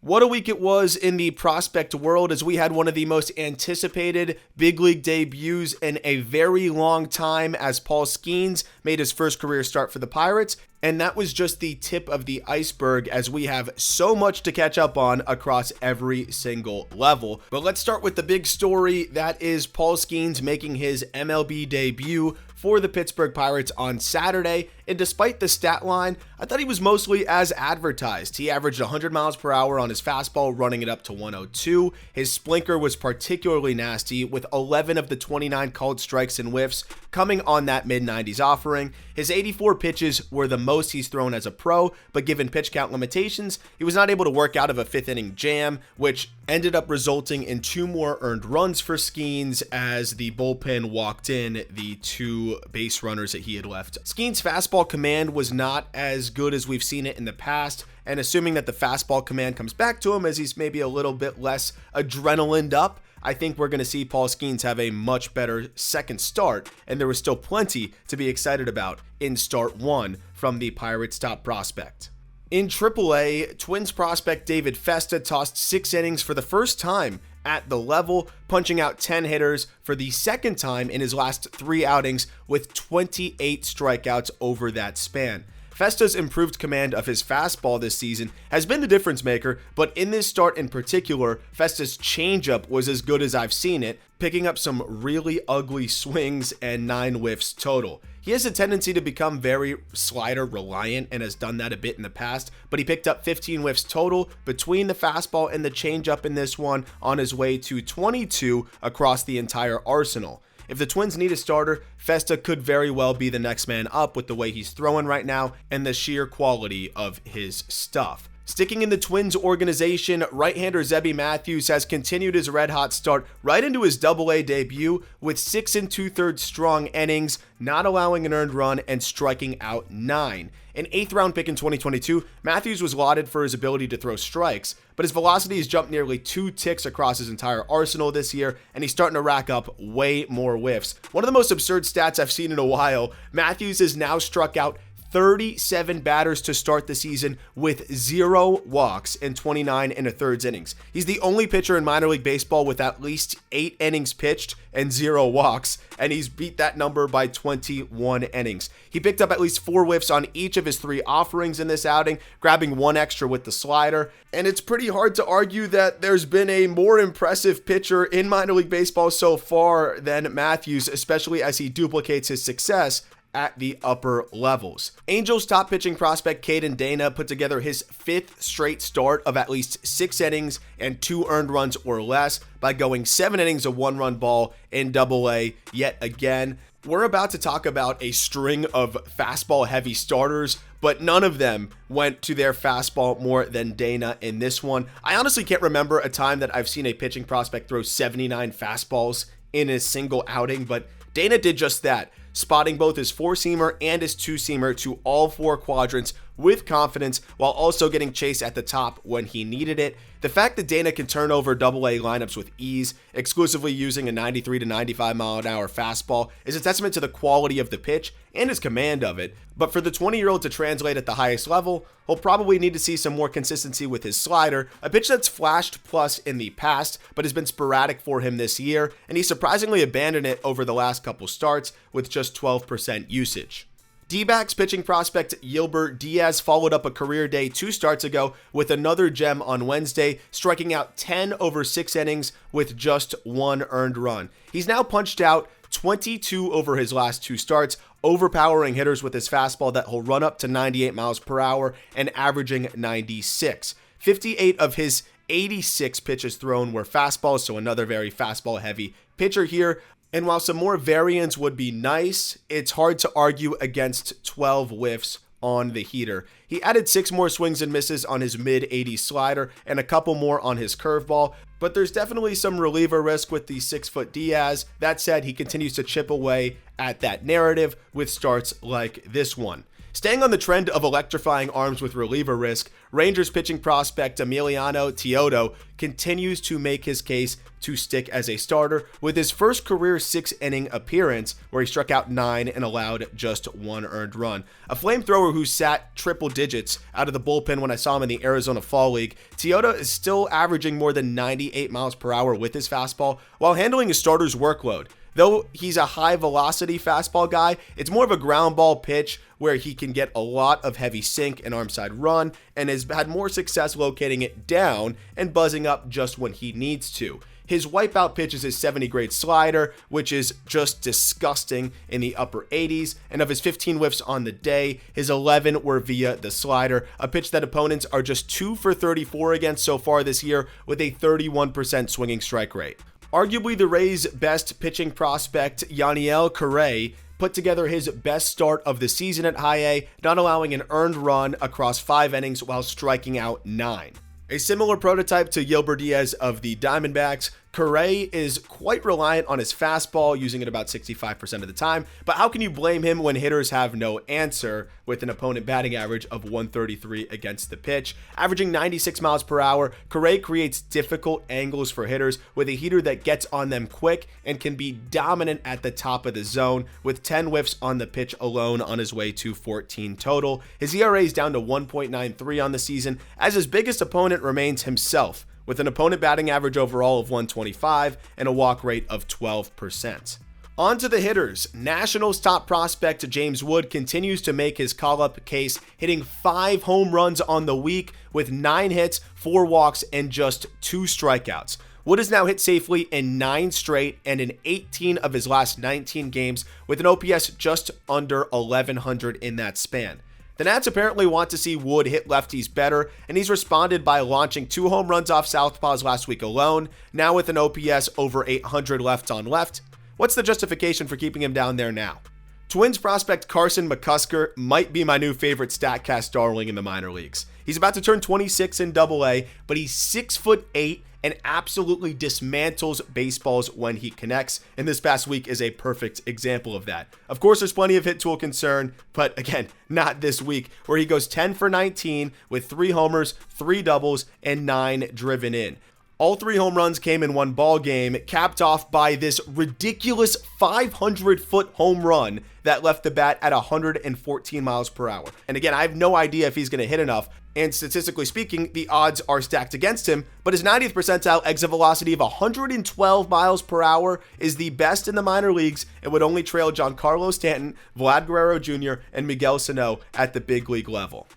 What a week it was in the prospect world as we had one of the most anticipated big league debuts in a very long time as Paul Skenes made his first career start for the Pirates. And that was just the tip of the iceberg as we have so much to catch up on across every single level. But let's start with the big story. That is Paul Skenes making his MLB debut for the Pittsburgh Pirates on Saturday. And despite the stat line, I thought he was mostly as advertised. He averaged 100 miles per hour on his fastball, running it up to 102. His splinker was particularly nasty, with 11 of the 29 called strikes and whiffs coming on that mid-90s offering. His 84 pitches were the most he's thrown as a pro, but given pitch count limitations, he was not able to work out of a fifth inning jam, which ended up resulting in 2 more earned runs for Skenes as the bullpen walked in the 2 base runners that he had left. Skenes' fastball command was not as good as we've seen it in the past, and assuming that the fastball command comes back to him as he's maybe a little bit less adrenalined up, I think we're going to see Paul Skenes have a much better second start, and there was still plenty to be excited about in start 1 from the Pirates' top prospect. In AAA, Twins prospect David Festa tossed 6 innings for the first time at the level, punching out 10 hitters for the second time in his last 3 outings with 28 strikeouts over that span. Festa's improved command of his fastball this season has been the difference maker, but in this start in particular, Festa's changeup was as good as I've seen it, picking up some really ugly swings and 9 whiffs total. He has a tendency to become very slider reliant and has done that a bit in the past, but he picked up 15 whiffs total between the fastball and the changeup in this one on his way to 22 across the entire arsenal. If the Twins need a starter, Festa could very well be the next man up with the way he's throwing right now and the sheer quality of his stuff. Sticking in the Twins organization, right-hander Zeb Matthews has continued his red-hot start right into his Double-A debut with 6 2/3 strong innings, not allowing an earned run and striking out 9. An 8th-round pick in 2022, Matthews was lauded for his ability to throw strikes, but his velocity has jumped nearly 2 ticks across his entire arsenal this year, and he's starting to rack up way more whiffs. One of the most absurd stats I've seen in a while, Matthews has now struck out 37 batters to start the season with 0 walks in 29 1/3 innings. He's the only pitcher in minor league baseball with at least 8 innings pitched and 0 walks, and he's beat that number by 21 innings. He picked up at least 4 whiffs on each of his 3 offerings in this outing, grabbing 1 extra with the slider, and it's pretty hard to argue that there's been a more impressive pitcher in minor league baseball so far than Matthews, especially as he duplicates his success at the upper levels. Angels top pitching prospect Kaden Dana put together his 5th straight start of at least 6 innings and 2 earned runs or less by going 7 innings of 1-run ball in Double-A yet again. We're about to talk about a string of fastball heavy starters, but none of them went to their fastball more than Dana in this one. I honestly can't remember a time that I've seen a pitching prospect throw 79 fastballs in a single outing, but Dana did just that, spotting both his 4-seamer and his 2-seamer to all 4 quadrants with confidence while also getting chase at the top when he needed it. The fact that Dana can turn over Double-A lineups with ease, exclusively using a 93 to 95 mile an hour fastball, is a testament to the quality of the pitch and his command of it. But for the 20-year-old to translate at the highest level, he'll probably need to see some more consistency with his slider, a pitch that's flashed plus in the past, but has been sporadic for him this year, and he surprisingly abandoned it over the last couple starts with just 12% usage. D-backs pitching prospect Yliber Diaz followed up a career day 2 starts ago with another gem on Wednesday, striking out 10 over 6 innings with just 1 earned run. He's now punched out 22 over his last 2 starts, overpowering hitters with his fastball that he'll run up to 98 miles per hour and averaging 96. 58 of his 86 pitches thrown were fastballs, so another very fastball heavy pitcher here. And while some more variance would be nice, it's hard to argue against 12 whiffs on the heater. He added 6 more swings and misses on his mid-80s slider and a couple more on his curveball, but there's definitely some reliever risk with the 6-foot Diaz. That said, he continues to chip away at that narrative with starts like this one. Staying on the trend of electrifying arms with reliever risk, Rangers pitching prospect Emiliano Teodo continues to make his case to stick as a starter with his first career 6-inning appearance where he struck out 9 and allowed just 1 earned run. A flamethrower who sat triple digits out of the bullpen when I saw him in the Arizona Fall League, Teodo is still averaging more than 98 miles per hour with his fastball while handling his starter's workload. Though he's a high velocity fastball guy, it's more of a ground ball pitch where he can get a lot of heavy sink and arm side run and has had more success locating it down and buzzing up just when he needs to. His wipeout pitch is his 70 grade slider, which is just disgusting in the upper 80s, and of his 15 whiffs on the day, his 11 were via the slider, a pitch that opponents are just 2 for 34 against so far this year with a 31% swinging strike rate. Arguably the Rays' best pitching prospect, Yaniel Correa, put together his best start of the season at High A, not allowing an earned run across 5 innings while striking out 9. A similar prototype to Yliber Diaz of the Diamondbacks, Correa is quite reliant on his fastball, using it about 65% of the time, but how can you blame him when hitters have no answer with an opponent batting average of 133 against the pitch? Averaging 96 miles per hour, Correa creates difficult angles for hitters with a heater that gets on them quick and can be dominant at the top of the zone with 10 whiffs on the pitch alone on his way to 14 total. His ERA is down to 1.93 on the season as his biggest opponent remains himself, with an opponent batting average overall of 125 and a walk rate of 12%. On to the hitters. Nationals top prospect James Wood continues to make his call-up case, hitting 5 home runs on the week with 9 hits, 4 walks, and just 2 strikeouts. Wood has now hit safely in 9 straight and in 18 of his last 19 games with an OPS just under 1100 in that span. The Nats apparently want to see Wood hit lefties better, and he's responded by launching 2 home runs off southpaws last week alone, now with an OPS over 800 left on left. What's the justification for keeping him down there now? Twins prospect Carson McCullers might be my new favorite StatCast darling in the minor leagues. He's about to turn 26 in Double-A, but he's 6'8" and absolutely dismantles baseballs when he connects, and this past week is a perfect example of that. Of course, there's plenty of hit tool concern, but again, not this week, where he goes 10 for 19 with 3 homers, 3 doubles, and 9 driven in. All 3 home runs came in one ball game, capped off by this ridiculous 500-foot home run that left the bat at 114 miles per hour. And again, I have no idea if he's going to hit enough, and statistically speaking, the odds are stacked against him, but his 90th percentile exit velocity of 112 miles per hour is the best in the minor leagues and would only trail Giancarlo Stanton, Vlad Guerrero Jr., and Miguel Sano at the big league level.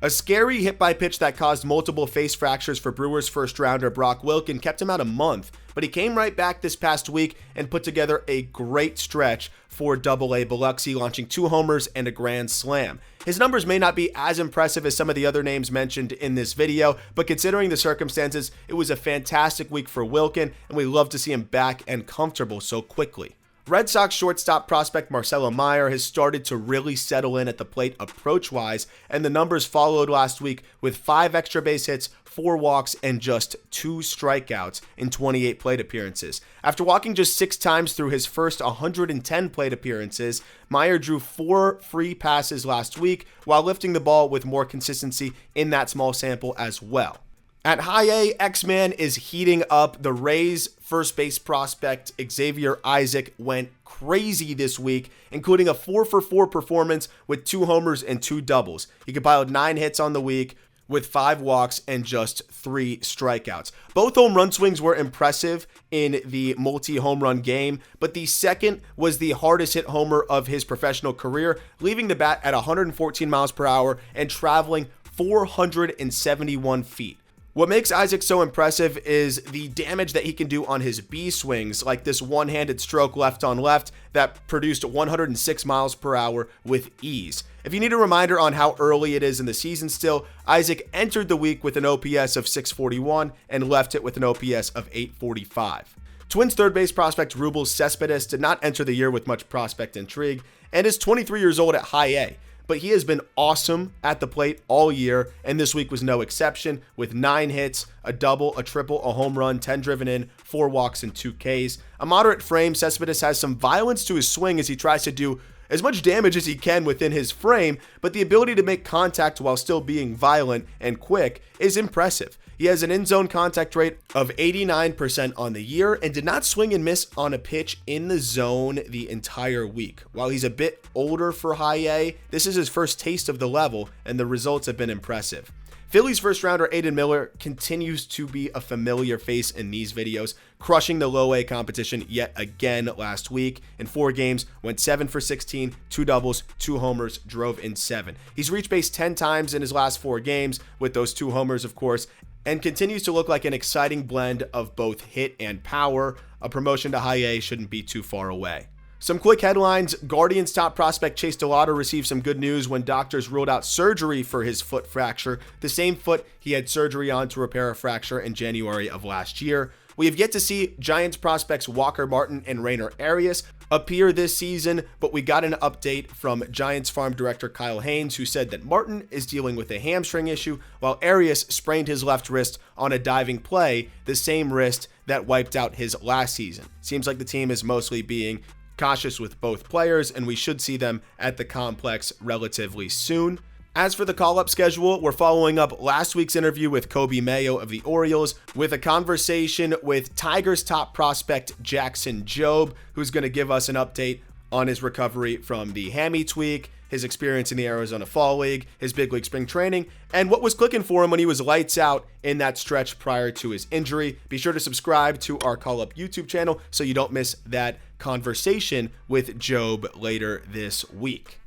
A scary hit-by-pitch that caused multiple face fractures for Brewers first-rounder Brock Wilin kept him out a month, but he came right back this past week and put together a great stretch for Double-A Biloxi, launching 2 homers and a grand slam. His numbers may not be as impressive as some of the other names mentioned in this video, but considering the circumstances, it was a fantastic week for Wilin, and we love to see him back and comfortable so quickly. Red Sox shortstop prospect Marcel Meer has started to really settle in at the plate approach-wise, and the numbers followed last week with 5 extra base hits, 4 walks, and just 2 strikeouts in 28 plate appearances. After walking just 6 times through his first 110 plate appearances, Meer drew 4 free passes last week while lifting the ball with more consistency in that small sample as well. At High A, X-Man is heating up. The Rays' first base prospect, Xavier Isaac, went crazy this week, including a 4-for-4 performance with 2 homers and 2 doubles. He compiled 9 hits on the week with 5 walks and just 3 strikeouts. Both home run swings were impressive in the multi-home run game, but the second was the hardest hit homer of his professional career, leaving the bat at 114 miles per hour and traveling 471 feet. What makes Isaac so impressive is the damage that he can do on his B swings, like this one-handed stroke left on left that produced 106 miles per hour with ease. If you need a reminder on how early it is in the season still, Isaac entered the week with an OPS of 641 and left it with an OPS of 845. Twins third base prospect Rubble Cespedes did not enter the year with much prospect intrigue and is 23 years old at High A. But he has been awesome at the plate all year, and this week was no exception, with 9 hits, a double, a triple, a home run, 10 driven in, 4 walks, and 2 Ks. A moderate frame, Cespedes has some violence to his swing as he tries to do as much damage as he can within his frame, but the ability to make contact while still being violent and quick is impressive. He has an in-zone contact rate of 89% on the year and did not swing and miss on a pitch in the zone the entire week. While he's a bit older for high A, this is his first taste of the level, and the results have been impressive. Phillies first rounder Aiden Miller continues to be a familiar face in these videos, crushing the low A competition yet again last week. In 4 games, went 7 for 16, 2 doubles, 2 homers, drove in 7. He's reached base 10 times in his last 4 games, with those 2 homers of course, and continues to look like an exciting blend of both hit and power. A promotion to high A shouldn't be too far away. Some quick headlines. Guardians top prospect Chase Delauder received some good news when doctors ruled out surgery for his foot fracture, the same foot he had surgery on to repair a fracture in January of last year. We have yet to see Giants prospects Walker Martin and Rainer Arias appear this season, but we got an update from Giants farm director Kyle Haynes, who said that Martin is dealing with a hamstring issue, while Arias sprained his left wrist on a diving play, the same wrist that wiped out his last season. Seems like the team is mostly being cautious with both players, and we should see them at the complex relatively soon. As for the call-up schedule, we're following up last week's interview with Kobe Mayo of the Orioles with a conversation with Tigers top prospect Jackson Jobe, who's going to give us an update on his recovery from the hammy tweak, his experience in the Arizona Fall League, his big league spring training, and what was clicking for him when he was lights out in that stretch prior to his injury. Be sure to subscribe to our Call Up YouTube channel so you don't miss that conversation with Jobe later this week.